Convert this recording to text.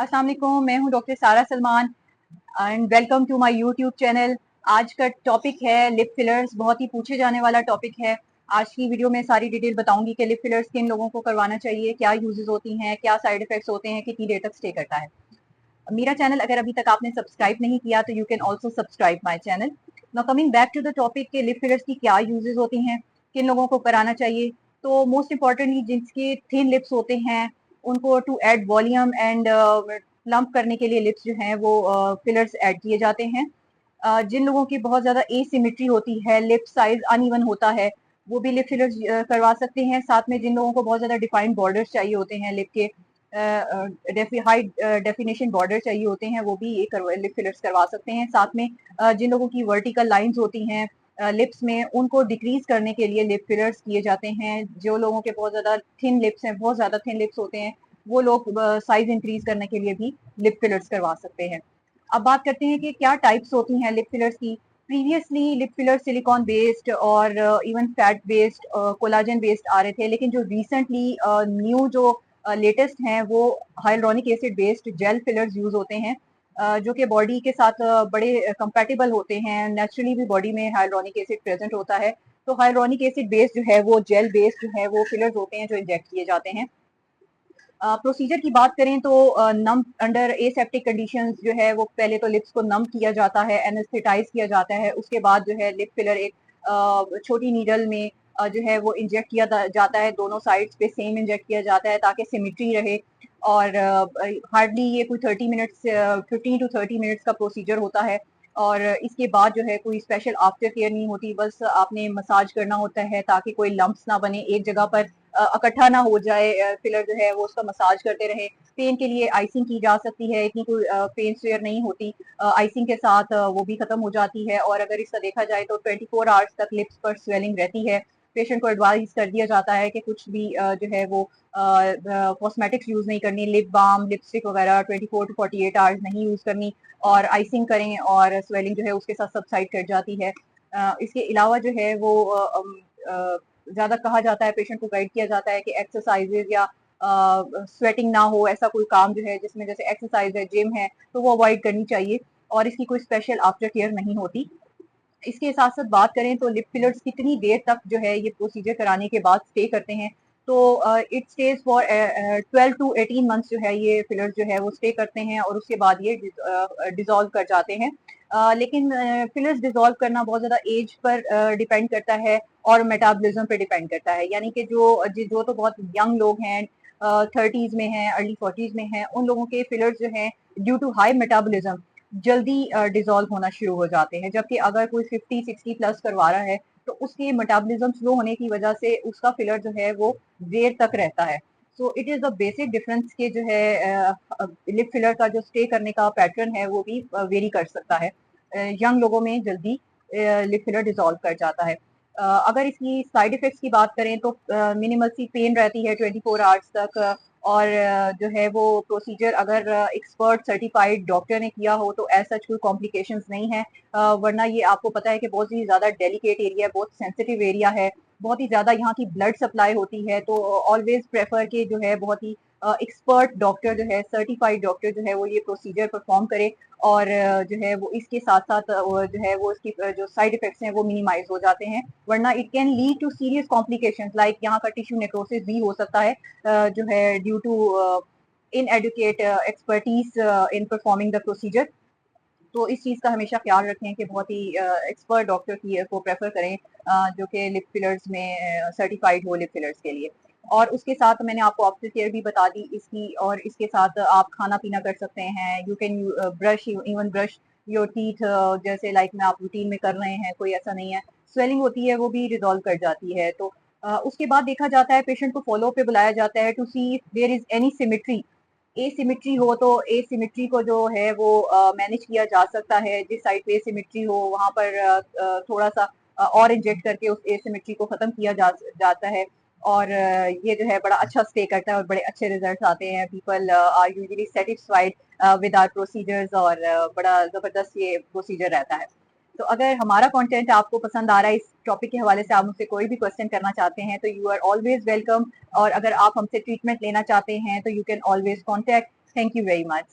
अस्सलाम वालेकुम, मैं हूं doctor Sara Salman and welcome to my YouTube channel. आज का टॉपिक है लिप फिलर्स। बहुत ही पूछे जाने वाला टॉपिक है। आज की वीडियो में सारी डिटेल बताऊंगी कि लिप फिलर्स किन लोगों को करवाना चाहिए, क्या यूजेस होती हैं, क्या साइड इफेक्ट्स होते हैं, कितनी देर तक स्टे करता है। मेरा चैनल अगर अभी तक आपने सब्सक्राइब नहीं किया तो you can also subscribe my channel. Now coming back to the topic के लिप फिलर्स की क्या यूजेस होती हैं, किन लोगों को कराना चाहिए। तो मोस्ट इंपॉर्टेंटली जिनके थिन लिप्स होते हैं उनको to add volume and plump करने के लिए लिप्स जो हैं वो फिलर्स ऐड किए जाते हैं। जिन लोगों की बहुत ज्यादा एसिमेट्री होती है, लिप साइज अनइवन होता है, वो भी लिप फिलर्स करवा सकते हैं। साथ में जिन लोगों को बहुत ज्यादा डिफाइंड बॉर्डर्स चाहिए होते हैं, लिप के हाई डेफिनेशन बॉर्डर चाहिए होते हैं, वो भी ये लिप फिलर्स करवा सकते हैं। साथ में जिन लोगों की वर्टिकल लाइंस होती हैं लिप्स में, उनको डिक्रीज करने के लिए लिप फिलर्स किए जाते हैं। जो लोगों के बहुत ज्यादा थिन लिप्स हैं, बहुत ज्यादा थिन लिप्स होते हैं, वो लोग साइज इंक्रीज करने के लिए भी लिप फिलर्स करवा सकते हैं। अब बात करते हैं कि क्या टाइप्स होती हैं लिप फिलर्स की। Previously lip filler silicone based और even fat based, collagen based आ रहे थे, लेकिन जो रिसेंटली न्यू जो लेटेस्ट हैं वो hyaluronic acid based gel fillers use होते हैं, जो कि बॉडी के साथ बड़े कंपैटिबल होते हैं। नेचुरली भी बॉडी में हाइलुरोनिक एसिड प्रेजेंट होता है, तो हाइलुरोनिक एसिड बेस्ड जो है वो जेल बेस्ड जो है वो फिलर्स होते हैं जो इंजेक्ट किए जाते हैं। प्रोसीजर की बात करें तो नम अंडर एसेप्टिक कंडीशंस जो है वो पहले तो लिप्स को नम किया जाता है, एनेस्थेटाइज किया जाता है। उसके बाद जो है लिप फिलर एक छोटी नीडल में जो है वो इंजेक्ट किया जाता है, दोनों साइड्स पे सेम इंजेक्ट किया जाता है ताकि सिमेट्री रहे। और हार्डली ये कोई 30 मिनट्स, 15 to 30 मिनट्स का प्रोसीजर होता है। और इसके बाद जो है कोई स्पेशल आफ्टर केयर नहीं होती, बस आपने मसाज करना होता है ताकि कोई लंप्स ना बने, एक जगह पर इकट्ठा ना हो जाए। फिलर जो है वो उसका मसाज करते रहे। पेन के लिए आइसिंग की जा सकती है, इतनी कोई पेन स्वेयर नहीं होती। आइसिंग के साथ वो भी खत्म हो जाती है। और अगर इसका देखा जाए तो 24 आवर्स तक लिप्स पर स्वेलिंग रहती है। पेशेंट को एडवाइस कर दिया जाता है कि कुछ भी जो है वो कॉस्मेटिक्स यूज नहीं करनी, लिप बाम, लिपस्टिक वगैरह 24 to 48 आवर्स नहीं यूज करनी, और आइसिंग करें और स्वेलिंग जो है उसके साथ सबसाइड कर जाती है। इसके अलावा जो है वो ज्यादा कहा जाता है, पेशेंट को गाइड किया जाता है कि एक्सरसाइजेज या स्वेटिंग ना हो, ऐसा कोई काम जो है जिसमें जैसे एक्सरसाइज है, जिम है, तो वो अवॉइड करनी चाहिए। और इसकी कोई स्पेशल आफ्टर केयर नहीं होती। इसके साथ साथ बात करें तो लिप फिलर्स कितनी देर तक जो है ये प्रोसीजर कराने के बाद स्टे करते हैं, तो it stage for 12 to 18 months जो है ये फिलर्स जो है वो स्टे करते हैं, और उसके बाद ये डिजोल्व कर जाते हैं। लेकिन फिलर्स डिजोल्व करना बहुत ज्यादा एज पर डिपेंड करता है और मेटाबॉलिज्म पे डिपेंड करता है। यानी कि जो तो बहुत यंग लोग हैं, 30s में हैं, अर्ली 40s में हैं, उन लोगों के फिलर्स जो हैं ड्यू टू हाई मेटाबॉलिज्म जल्दी डिजोल्व होना शुरू हो जाते हैं। जबकि अगर कोई 50-60 प्लस करवा रहा है तो उसकी मेटाबॉलिज्म स्लो होने की वजह से उसका फिलर जो है वो देर तक रहता है। So it is the basic difference के जो है लिप फिलर का जो स्टे करने का पैटर्न है वो भी वेरी कर सकता है। यंग लोगों में जल्दी लिप फिलर डिजोल्व कर जाता है। अगर इसकी साइड इफेक्ट्स की बात करें तो मिनिमल सी पेन रहती है 24 आवर्स तक। और जो है वो प्रोसीजर अगर एक्सपर्ट सर्टिफाइड डॉक्टर ने किया हो तो ऐसा कोई कॉम्प्लिकेशंस नहीं है। वरना ये आपको पता है कि बहुत ही ज़्यादा डेलिकेट एरिया है, बहुत सेंसिटिव एरिया है, बहुत ही ज़्यादा यहाँ की ब्लड सप्लाई होती है। तो ऑलवेज प्रेफर के जो है बहुत ही एक्सपर्ट डॉक्टर जो है, सर्टिफाइड डॉक्टर जो है वो ये प्रोसीजर परफॉर्म करे। और जो है वो इसके साथ साथ जो है वो इसकी जो साइड इफेक्ट्स हैं वो मिनिमाइज हो जाते हैं। वरना it can lead to serious complications, like यहाँ का टिश्यू नेक्रोसिस भी हो सकता है जो है due to inadequate expertise in performing the procedure। तो इस चीज़ का हमेशा ख्याल रखें कि बहुत ही एक्सपर्ट डॉक्टर की को प्रेफर करें जो कि लिप फिलर्स में सर्टिफाइड हो लिप फिलर्स के लिए। और उसके साथ मैंने आपको आफ्टर केयर भी बता दी इसकी, और इसके साथ आप खाना पीना कर सकते हैं। You can brush, even brush your teeth, जैसे लाइक में आप रूटीन में कर रहे हैं, कोई ऐसा नहीं है। स्वेलिंग होती है वो भी रिजॉल्व कर जाती है। तो उसके बाद देखा जाता है, पेशेंट को फॉलो पे बुलाया जाता है to see if there is any symmetry. Asymmetry हो तो एसिमेट्री को जो है वो मैनेज किया जा सकता है। जिस साइड पे एसिमेट्री हो वहां पर थोड़ा सा और इंजेक्ट करके उस एसिमेट्री को खत्म किया जाता है। और ये जो है बड़ा अच्छा स्टे करता है और बड़े अच्छे रिजल्ट्स आते हैं। People are usually satisfied with our procedures, और बड़ा जबरदस्त ये प्रोसीजर रहता है। तो अगर हमारा कंटेंट आपको पसंद आ रहा है, इस टॉपिक के हवाले से आप मुझसे कोई भी क्वेश्चन करना चाहते हैं तो यू आर ऑलवेज वेलकम। और अगर आप हमसे ट्रीटमेंट लेना चाहते हैं तो you can always contact. Thank you very much.